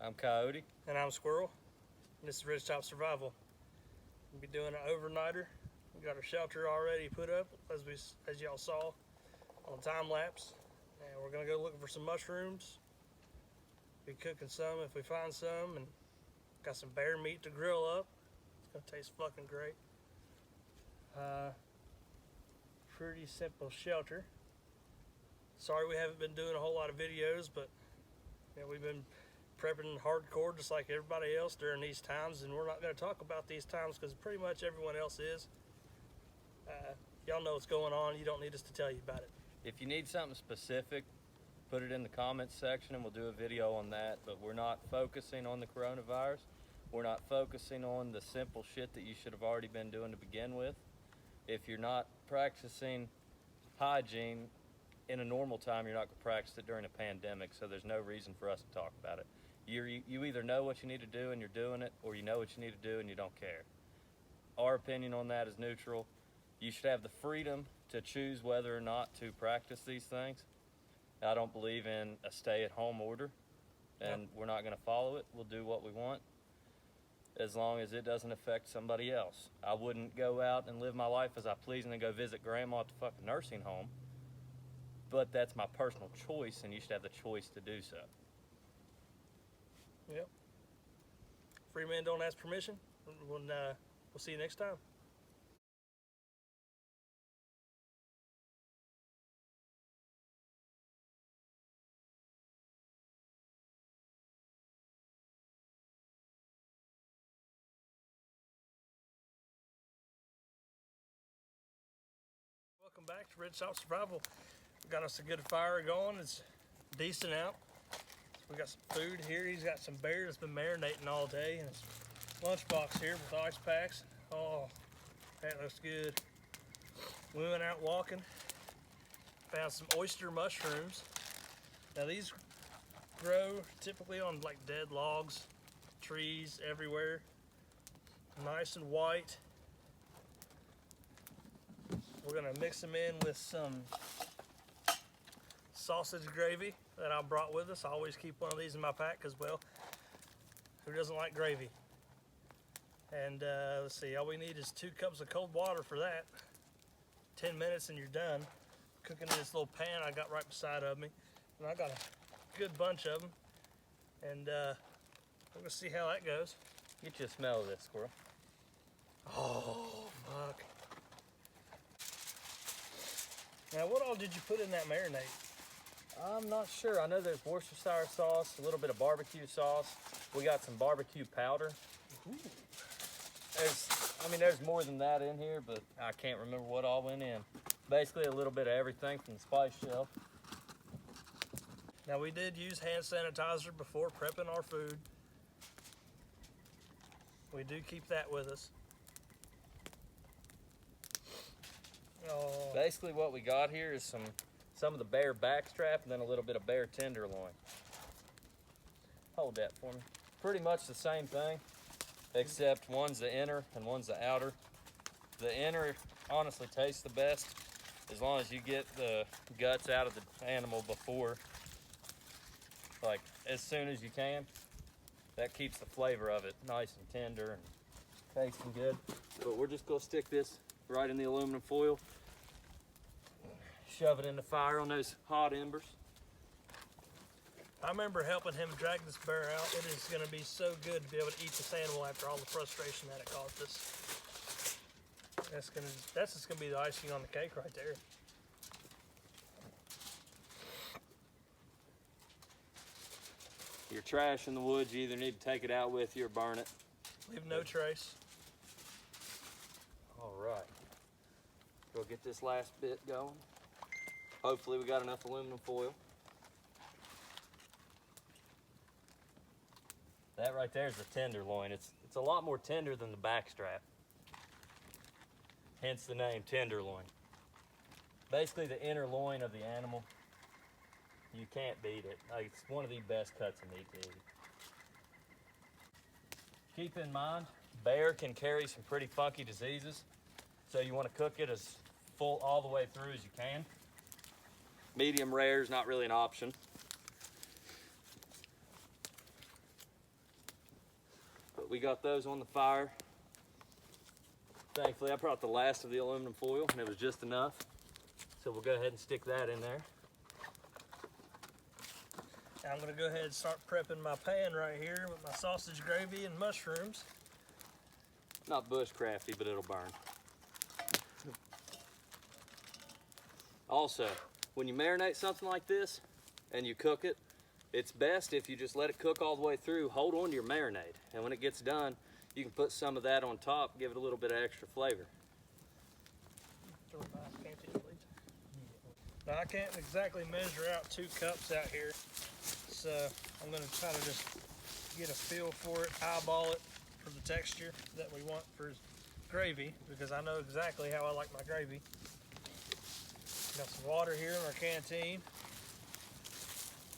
I'm Coyote. And I'm Squirrel. And this is Ridgetop Survival. We'll be doing an overnighter. We got our shelter already put up, as y'all saw on the time lapse. And we're gonna go looking for some mushrooms. Be cooking some if we find some, and got some bear meat to grill up. It's gonna taste fucking great. Pretty simple shelter. Sorry we haven't been doing a whole lot of videos, but we've been prepping hardcore just like everybody else during these times, and we're not going to talk about these times because pretty much everyone else is. Y'all know what's going on. You don't need us to tell you about it. If you need something specific, put it in the comments section and we'll do a video on that. But we're not focusing on the coronavirus. We're not focusing on the simple shit that you should have already been doing to begin with. If you're not practicing hygiene in a normal time, you're not going to practice it during a pandemic, so there's no reason for us to talk about it. You either know what you need to do and you're doing it, or you know what you need to do and you don't care. Our opinion on that is neutral. You should have the freedom to choose whether or not to practice these things. I don't believe in a stay-at-home order, and we're not going to follow it. We'll do what we want as long as it doesn't affect somebody else. I wouldn't go out and live my life as I please and then go visit grandma at the fucking nursing home, but that's my personal choice, and you should have the choice to do so. Yep. Free men don't ask permission. We'll see you next time. Welcome back to Ridgetop Survival. We got us a good fire going. It's decent out. We got some food here. He's got some bear that's been marinating all day, and his lunchbox here with ice packs. Oh, that looks good. We went out walking, found some oyster mushrooms. Now these grow typically on like dead logs, trees everywhere. Nice and white. We're gonna mix them in with some sausage gravy that I brought with us. I always keep one of these in my pack because, well, who doesn't like gravy? And let's see, all we need is 2 cups of cold water for that. 10 minutes and you're done. Cooking in this little pan I got right beside of me. And I got a good bunch of them. And we're gonna see how that goes. Get you a smell of this, Squirrel. Oh, fuck. Now, what all did you put in that marinade? I'm not sure. I know there's Worcestershire sauce, a little bit of barbecue sauce. We got some barbecue powder. Ooh. There's more than that in here, but I can't remember what all went in. Basically a little bit of everything from the spice shelf. Now, we did use hand sanitizer before prepping our food. We do keep that with us. Oh. Basically what we got here is some of the bear backstrap and then a little bit of bear tenderloin. Hold that for me. Pretty much the same thing, except one's the inner and one's the outer. The inner honestly tastes the best as long as you get the guts out of the animal before, like as soon as you can. That keeps the flavor of it nice and tender and tasting good. But we're just gonna stick this right in the aluminum foil. Shove it in the fire on those hot embers. I remember helping him drag this bear out. It is going to be so good to be able to eat this animal after all the frustration that it caused us. That's just going to be the icing on the cake right there. Your trash in the woods, you either need to take it out with you or burn it. Leave no trace. All right. Go get this last bit going. Hopefully we got enough aluminum foil. That right there is the tenderloin. It's a lot more tender than the backstrap. Hence the name tenderloin. Basically the inner loin of the animal. You can't beat it. It's one of the best cuts of meat to eat. Keep in mind, bear can carry some pretty funky diseases. So you want to cook it as full all the way through as you can. Medium rare is not really an option. we got those on the fire. Thankfully, I brought the last of the aluminum foil, and it was just enough. So we'll go ahead and stick that in there. I'm gonna go ahead and start prepping my pan right here with my sausage gravy and mushrooms. Not bushcrafty, but it'll burn. Also, when you marinate something like this and you cook it, it's best if you just let it cook all the way through, hold on to your marinade. And when it gets done, you can put some of that on top, give it a little bit of extra flavor. Now I can't exactly measure out 2 cups out here, so I'm gonna try to just get a feel for it, eyeball it for the texture that we want for gravy, because I know exactly how I like my gravy. Got some water here in our canteen.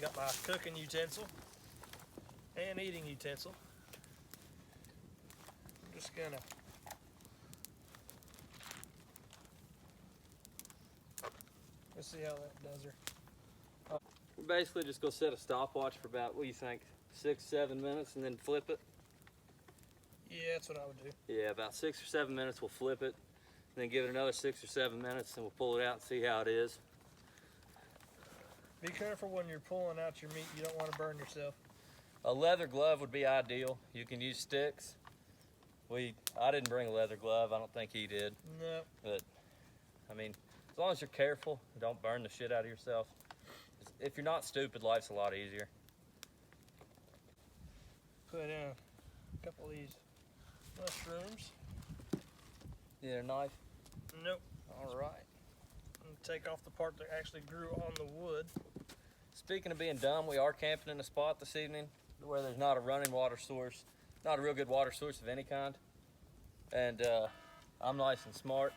Got my cooking utensil and eating utensil. I'm just gonna let's see how that does her. We're basically just gonna set a stopwatch for about, what do you think, 6-7 minutes and then flip it? Yeah, that's what I would do. Yeah, about 6 or 7 minutes, we'll flip it. And then give it another 6 or 7 minutes and we'll pull it out and see how it is. Be careful when you're pulling out your meat, you don't want to burn yourself. A leather glove would be ideal. You can use sticks. I didn't bring a leather glove, I don't think he did. No. But, I mean, as long as you're careful, don't burn the shit out of yourself. If you're not stupid, life's a lot easier. Put in a couple of these mushrooms. You need a knife? Nope. All right. And take off the part that actually grew on the wood. Speaking of being dumb, we are camping in a spot this evening where there's not a running water source, not a real good water source of any kind. And I'm nice and smart.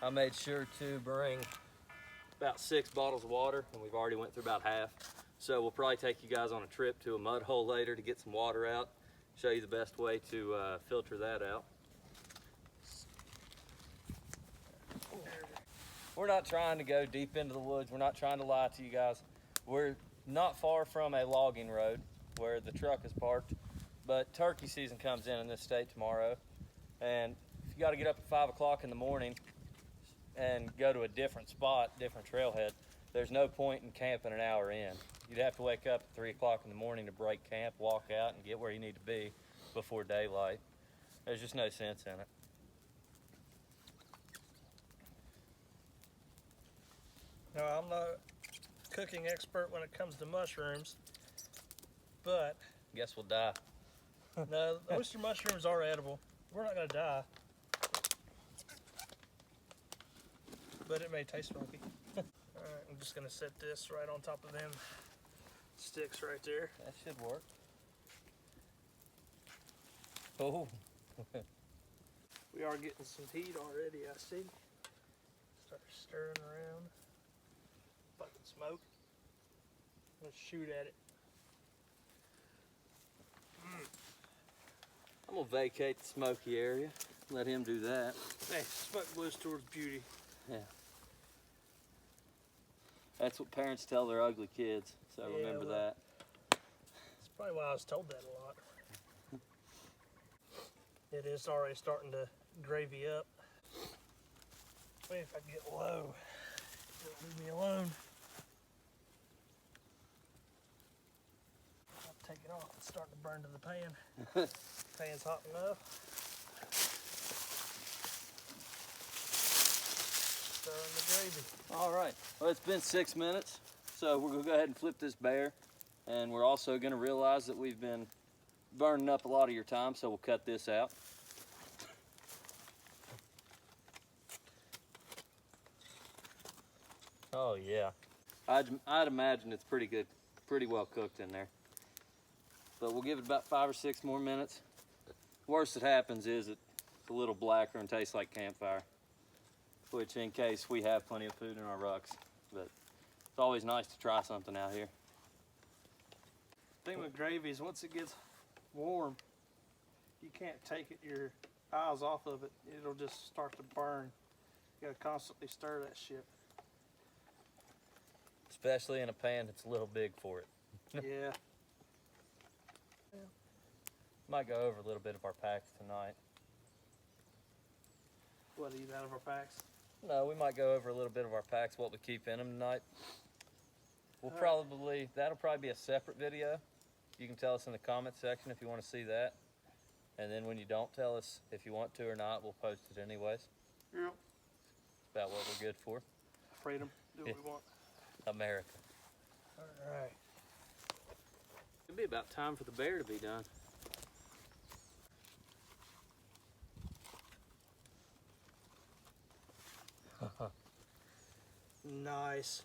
I made sure to bring about 6 bottles of water, and we've already went through about half. So we'll probably take you guys on a trip to a mud hole later to get some water out, show you the best way to filter that out. We're not trying to go deep into the woods. We're not trying to lie to you guys. We're not far from a logging road where the truck is parked, but turkey season comes in this state tomorrow. And if you got to get up at 5 o'clock in the morning and go to a different spot, different trailhead, there's no point in camping an hour in. You'd have to wake up at 3 o'clock in the morning to break camp, walk out, and get where you need to be before daylight. There's just no sense in it. No, I'm not a cooking expert when it comes to mushrooms, but Guess we'll die. no, oyster mushrooms are edible. We're not gonna die, but it may taste funky. All right, I'm just gonna set this right on top of them sticks right there. That should work. Oh. We are getting some heat already, I see. Start stirring around. Fucking smoke. Let's shoot at it. I'm gonna vacate the smoky area. Let him do that. Hey, smoke blows towards beauty. Yeah. That's what parents tell their ugly kids, so Yeah, remember well, that. That's probably why I was told that a lot. It is already starting to gravy up. Wait, if I get low, don't leave me alone. I'll take it off. It's starting to burn to the pan. Pan's hot enough. Stirring the gravy. All right, well, it's been 6 minutes, so we're gonna go ahead and flip this bear, and we're also gonna realize that we've been burning up a lot of your time, so we'll cut this out. Oh yeah, I'd imagine it's pretty good, pretty well cooked in there. But we'll give it about 5 or 6 more minutes. Worst that happens is it's a little blacker and tastes like campfire, which in case we have plenty of food in our rucks. But it's always nice to try something out here. The thing with gravy is once it gets warm, you can't take your eyes off of it. It'll just start to burn. You gotta constantly stir that shit. Especially in a pan that's a little big for it. Yeah. Might go over a little bit of our packs tonight. What, eat out of our packs? No, we might go over a little bit of our packs, what we keep in them tonight. We'll that'll probably be a separate video. You can tell us in the comment section if you want to see that. And then when you don't tell us if you want to or not, we'll post it anyways. Yep. About what we're good for. Freedom, do what we want. America. Alright. It'd be about time for the bear to be done. Nice.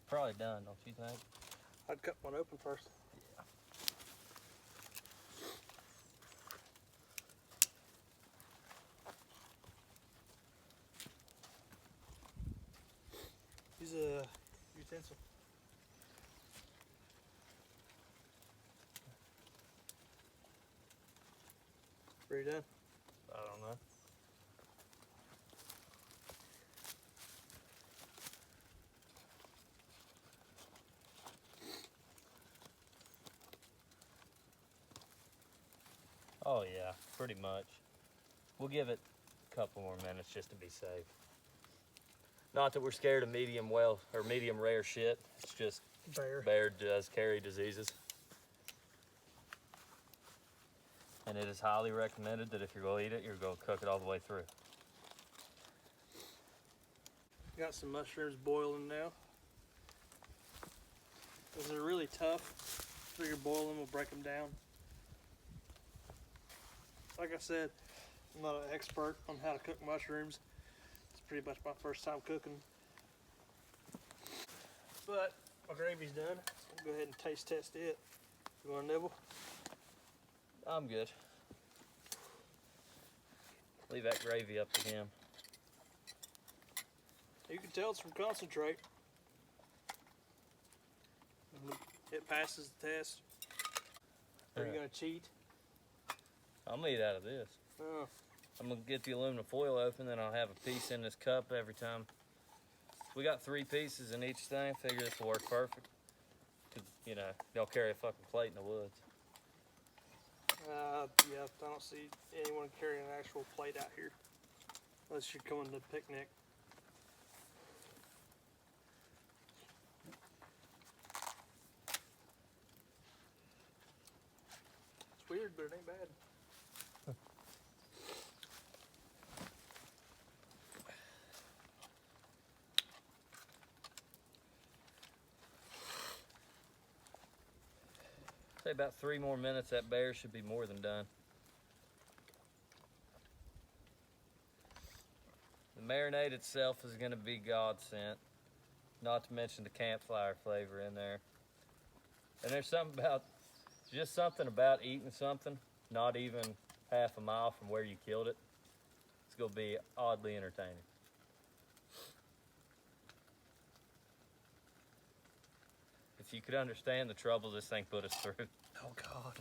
Probably done, don't you think? I'd cut one open first. Use a utensil. Are you done? I don't know. Oh yeah, pretty much. We'll give it a couple more minutes just to be safe. Not that we're scared of medium well or medium rare shit. It's just bear does carry diseases. And it is highly recommended that if you're gonna eat it, you're gonna cook it all the way through. Got some mushrooms boiling now. Those are really tough. Figure boil them will break them down. Like I said, I'm not an expert on how to cook mushrooms. It's pretty much my first time cooking. But my gravy's done. So I'll go ahead and taste test it. You want to nibble? I'm good. Leave that gravy up to him. You can tell it's from concentrate. It passes the test. Are you gonna cheat? I'm gonna eat out of this. Oh. I'm gonna get the aluminum foil open, then I'll have a piece in this cup every time. We got 3 pieces in each thing. I figure this will work perfect. 'Cause, you know, y'all carry a fucking plate in the woods. Yeah, I don't see anyone carrying an actual plate out here. Unless you're coming to picnic. It's weird, but it ain't bad. Say about 3 more minutes, that bear should be more than done. The marinade itself is gonna be God sent. Not to mention the campfire flavor in there. And there's just something about eating something, not even half a mile from where you killed it. It's gonna be oddly entertaining. If you could understand the trouble this thing put us through. Oh God.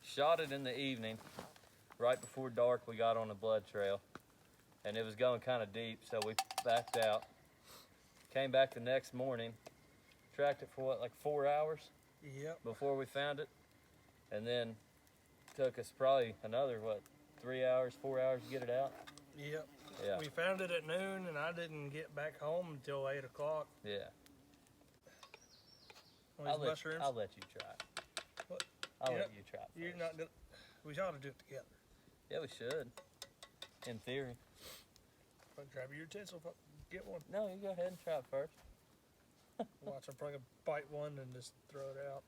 Shot it in the evening, right before dark. We got on the blood trail, and it was going kind of deep, so we backed out. Came back the next morning, tracked it for what, like 4 hours? Yep. Before we found it, and then took us probably another, what, 3 hours, 4 hours to get it out? Yep. Yeah. We found it at noon, and I didn't get back home until 8 o'clock. Yeah. On these mushrooms. I'll let you try it. What? I'll let you try it You're first. not gonna. We ought to do it together. Yeah, we should. In theory. Grab your utensil, get one. No, you go ahead and try it first. Watch, I'm probably gonna bite one and just throw it out.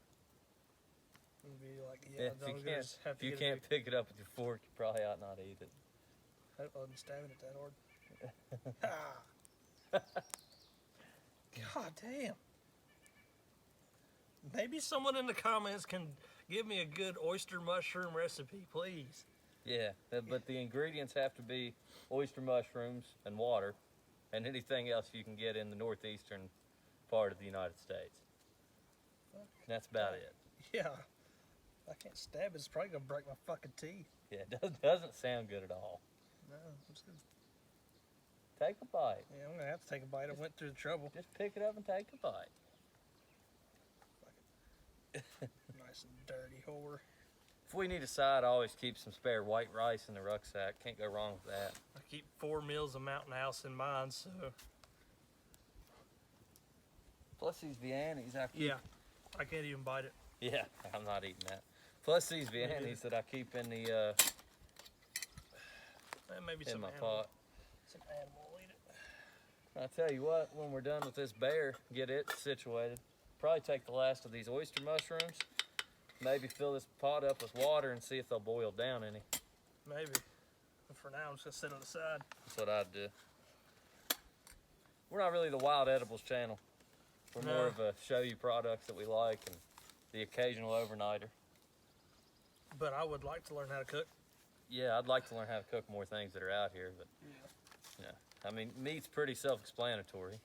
And be like, yeah, if you can't pick it up with your fork, you probably ought not eat it. I wasn't stabbing it that hard. God damn. Maybe someone in the comments can give me a good oyster mushroom recipe, please. Yeah, but the ingredients have to be oyster mushrooms and water, and anything else you can get in the northeastern part of the United States. And that's about it. Yeah. I can't stab it. It's probably gonna break my fucking teeth. Yeah, it doesn't sound good at all. No, I'm just gonna... Take a bite. Yeah, I'm gonna have to take a bite. I went through the trouble. Just pick it up and take a bite. That's a dirty whore. If we need a side, I always keep some spare white rice in the rucksack. Can't go wrong with that. I keep 4 meals of Mountain House in mine, so. Plus these Viennese, I keep. Yeah, I can't even bite it. Yeah, I'm not eating that. Plus these Viennese that I keep in the Maybe in some my animal. pot. Some animal will eat it. I tell you what, when we're done with this bear, get it situated. Probably take the last of these oyster mushrooms. Maybe fill this pot up with water and see if they'll boil down any. Maybe. But for now, I'm just gonna sit on the side. That's what I'd do. We're not really the wild edibles channel. We're No. more of a show you products that we like and the occasional overnighter. But I would like to learn how to cook. Yeah, I'd like to learn how to cook more things that are out here, but yeah. I mean, meat's pretty self-explanatory.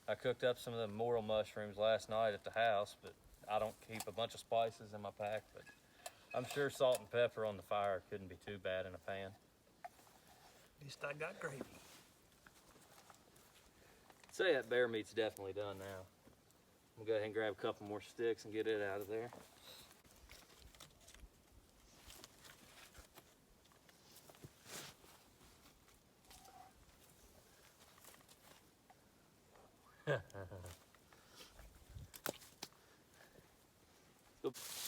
I cooked up some of the morel mushrooms last night at the house, but I don't keep a bunch of spices in my pack, but I'm sure salt and pepper on the fire couldn't be too bad in a pan. At least I got gravy. Say that bear meat's definitely done now. I'm gonna go ahead and grab a couple more sticks and get it out of there.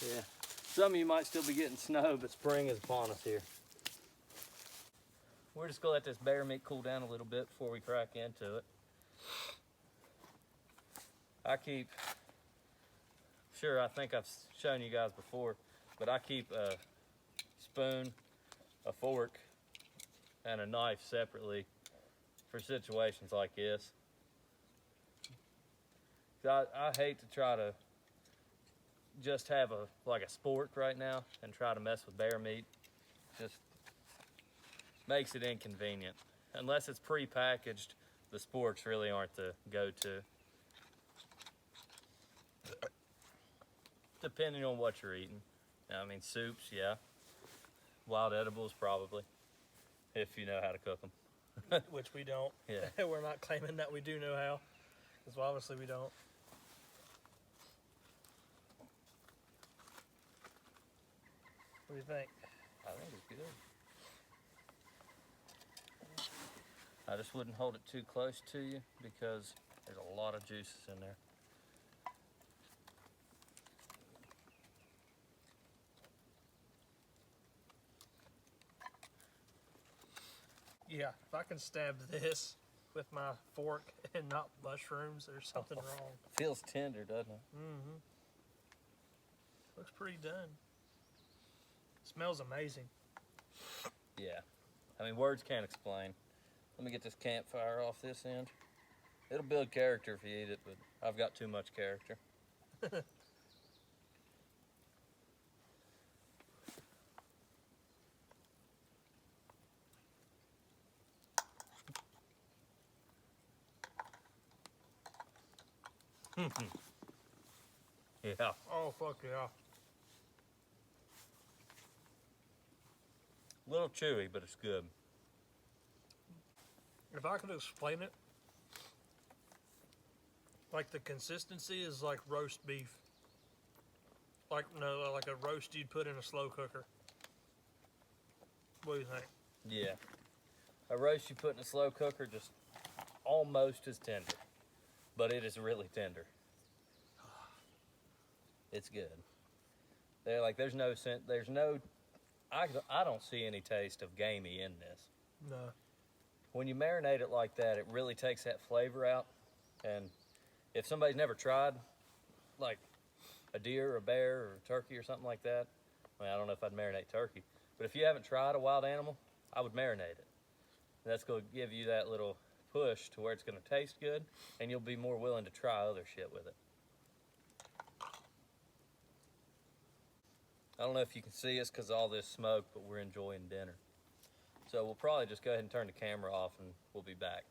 Yeah, some of you might still be getting snow, but spring is upon us here. We're just gonna let this bear meat cool down a little bit before we crack into it. I think I've shown you guys before, but I keep a spoon, a fork, and a knife separately for situations like this. I hate to try to just have a spork right now and try to mess with bear meat. Just makes it inconvenient. Unless it's pre-packaged, the sporks really aren't the go-to. Depending on what you're eating. I mean, soups, yeah. Wild edibles, probably, if you know how to cook them. Which we don't. Yeah. We're not claiming that we do know how, because obviously we don't. What do you think? I think it's good. I just wouldn't hold it too close to you because there's a lot of juices in there. Yeah, if I can stab this with my fork and not mushrooms, there's something wrong. Feels tender, doesn't it? Mm-hmm. Looks pretty done. Smells amazing. Yeah. I mean, words can't explain. Let me get this campfire off this end. It'll build character if you eat it, but I've got too much character. Yeah. Oh, fuck yeah. A little chewy, but it's good. If I could explain it, like the consistency is like roast beef. Like a roast you'd put in a slow cooker. What do you think? Yeah. A roast you put in a slow cooker just almost as tender, but it is really tender. It's good. There's no scent. I don't see any taste of gamey in this. No. When you marinate it like that, it really takes that flavor out. And if somebody's never tried, like a deer or a bear or a turkey or something like that, I mean, I don't know if I'd marinate turkey, but if you haven't tried a wild animal, I would marinate it. And that's going to give you that little push to where it's going to taste good, and you'll be more willing to try other shit with it. I don't know if you can see us because of all this smoke, but we're enjoying dinner. So we'll probably just go ahead and turn the camera off and we'll be back.